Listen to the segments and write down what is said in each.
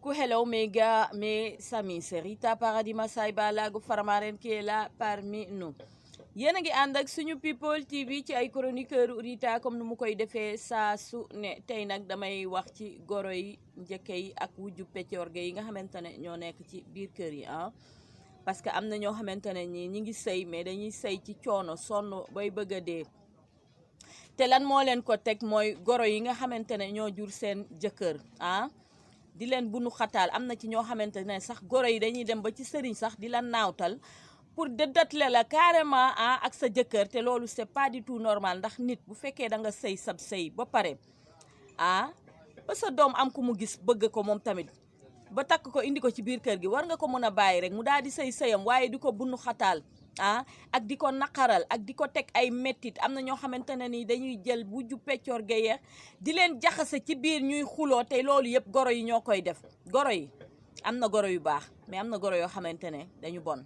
coucou, hello, mes gars, mes amis, c'est Rita Paradis Massaye Balago Faramaren qui est là parmi nous. yéen a ngi ànd ak suñu people TV ci ay chroniqueur Rita comme nu mu koy defee saa su ne tey nag damay wax ci goro yi njëkke yi ak wujju peccorge yi nga xamante ne ñoo nekk ci biir kër yi parce que am na ñoo xamante ne ñi ngi sëy mais dañuy sëy ci coono sonn bay bëgg a dee te lan moo leen ko teg mooy goro yi nga xamante ne ñoo jur seen jëkkër di leen bunu xataal am na ci ñoo xamante ne sax goro yi dañuy dem ba ci sëriñ sax di la naawtal pour dëddatle la carrément ak sa jëkkër te loolu c'est pas du tout normal ndax nit bu fekkee da nga sëy sab sëy ba pare ba sa doom am ku mu gis bëgg ko moom tamit ba takk ko indi ko ci biir kër gi war nga ko mën a bàyyi rek mu daal di sëy sëyam waaye di ko bunu xataal ak di ko naqaral ak di ko teg ay mettit am na ñoo xamante ne ni dañuy jël wujju peccoor geyeex di leen jaxase ci biir ñuy xuloo te loolu yëpp goro yi ñoo koy def goro yi am na goro yu baax mais am na goro yoo xamante ne dañu bon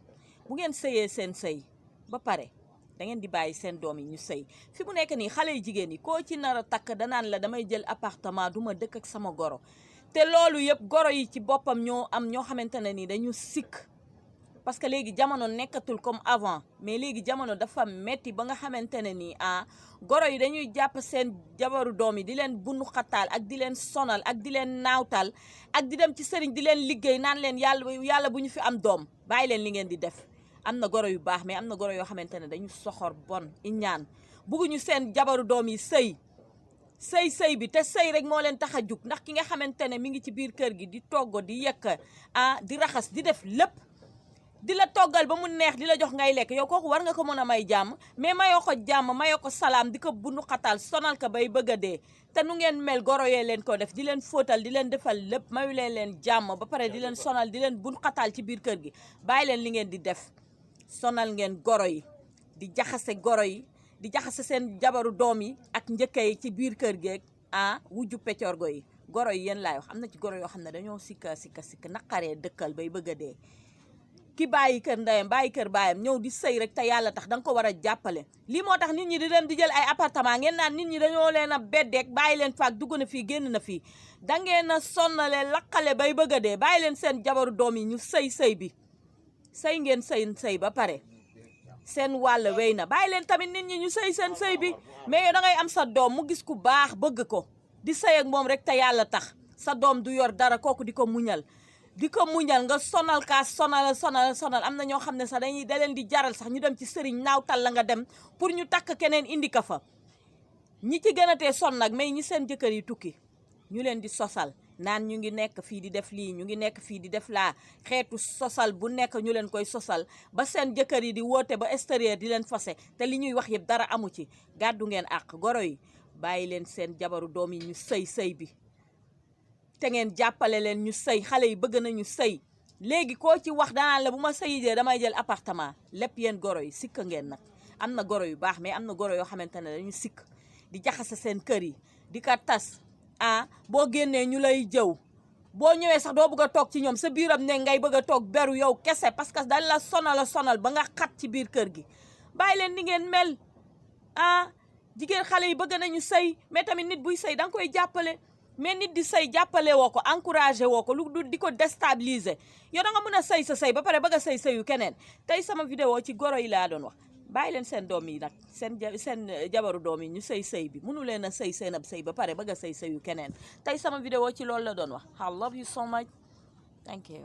bu ngeen sëyee seen sëy ba pare da ngeen di bàyyi seen doom yi ñu sëy fi mu nekk nii xale yu jigéen yi koo ci nar a takk danaan la damay jël appartement du ma dëkk ak sama goro te loolu yëpp goro yi ci boppam ñoo am ñoo xamante ne nii dañu sikk parce que léegi jamono nekkatul comme avant mais léegi jamono dafa metti ba nga xamante ne nii goro yi dañuy jàpp seen jabaru doom yi di leen bunu xataal ak di leen sonal ak di leen naawtal ak di dem ci sëriñ di leen liggéey naan leen yàlla bu ñu fi am doom bàyyi leen li ngeen di def am na goro yu baax mais am na goro yoo xamante ne dañu soxor bon iñaan bugguñu seen jabaru doom yi sëy bi te sëy rek moo leen tax a jug ndax ki nga xamante ne mi ngi ci biir kër gi di toggo di yekk di raxas di def lépp di la toggal ba mu neex di la jox ngay lekk yow kooku war nga ko mën a may jàmm mais mayoo ko jàmm mayoo ko salaam di ko bunu xataal sonal ko bay bëgg a dee te nu ngeen mel goro yee leen ko def di leen fóotal di leen defal lépp mayu leen jàmm ba pare di leen sonal di leen bunu xataal ci biir kër gi bàyyi leen li ngeen di def sonal ngeen goro yi di jaxase goro yi di jaxase seen jabaru doom yi ak njëkke yi ci biir kër geeg wujju peccorgo yi goro yi yéen laay wax am na ci goro yoo xam ne dañoo sikka naqaree dëkkal bay bëgg a dee ki bàyyi kër ndeyam bàyyi kër baayam ñëw di sëy rek te yàlla tax danga ko war a jàppale lii moo tax nit ñi di dem di jël ay appartement ngeen naan nit ñi dañoo leen a beddeek bàyyi leen faak dugg na fii génn na fii dangeen a sonnale laqale bay bëgg a dee bàyyi leen seen jabaru doom yi ñu sëy bi sëy ngeen sëy ba pare seen wàll wéy na bàyyi leen tamit nit ñi ñu sëy seen sëy bi mais yow da ngay am sa doom mu gis ku baax bëgg ko di sëy ak moom rek te yàlla tax sa doom du yor dara kooku di ko muñal nga sonal kaa sonal am na ñoo xam ne sax da leen di jaral sax ñu dem ci sëriñ naawtal la nga dem pour ñu takk keneen indi ka fa ñi ci gën a tee son nag mais ñi seen jëkkër yi tukki ñu leen di sosal naan ñu ngi nekk fii di def lii ñu ngi nekk fii di def laa xeetu sosal bu nekk ñu leen koy sosal ba seen jëkkër yi di woote ba extérieur di leen fase te li ñuy wax yëpp dara amu ci gàddu ngeen àq goro yi bàyyi leen seen jabaru doom yi ñu sëy bi te ngeen jàppale leen ñu sëy xale yi bëgg nañu sëy léegi koo ci wax danaan la bu ma sëyi jee damay jël appartement lépp yéen goro yi sikk ngeen nag am na goro yu baax mais am na goro yoo xamante ne dañu sikk di jaxase seen kër yi di ko tas boo génnee ñu lay jëw boo ñëwee sax doo bëgg a toog ci ñoom sa biiram ne ngay bëgg a toog beru yow kese parce que dañ la sonal ba nga xat ci biir kër gi bàyyi leen ni ngeen mel jigéen xale yi bëgg nañu sëy mais tamit nit buy sëy da nga koy jàppale mais nit di sëy jàppale woo ko encouragé woo ko lu di ko déstabiliser yow da nga mën a sëy sa sëy ba pare bëgg a sëyu keneen tey sama vidéo ci goro yi laa doon wax bàyyi leen seen doom yi nag seen jabaru doom yi ñu sëy bi mënu leen a sëy seen ab sëy ba pare bëgg a sëyu keneen tey sama vidéo ci loolu la doon wax I love you so much thank you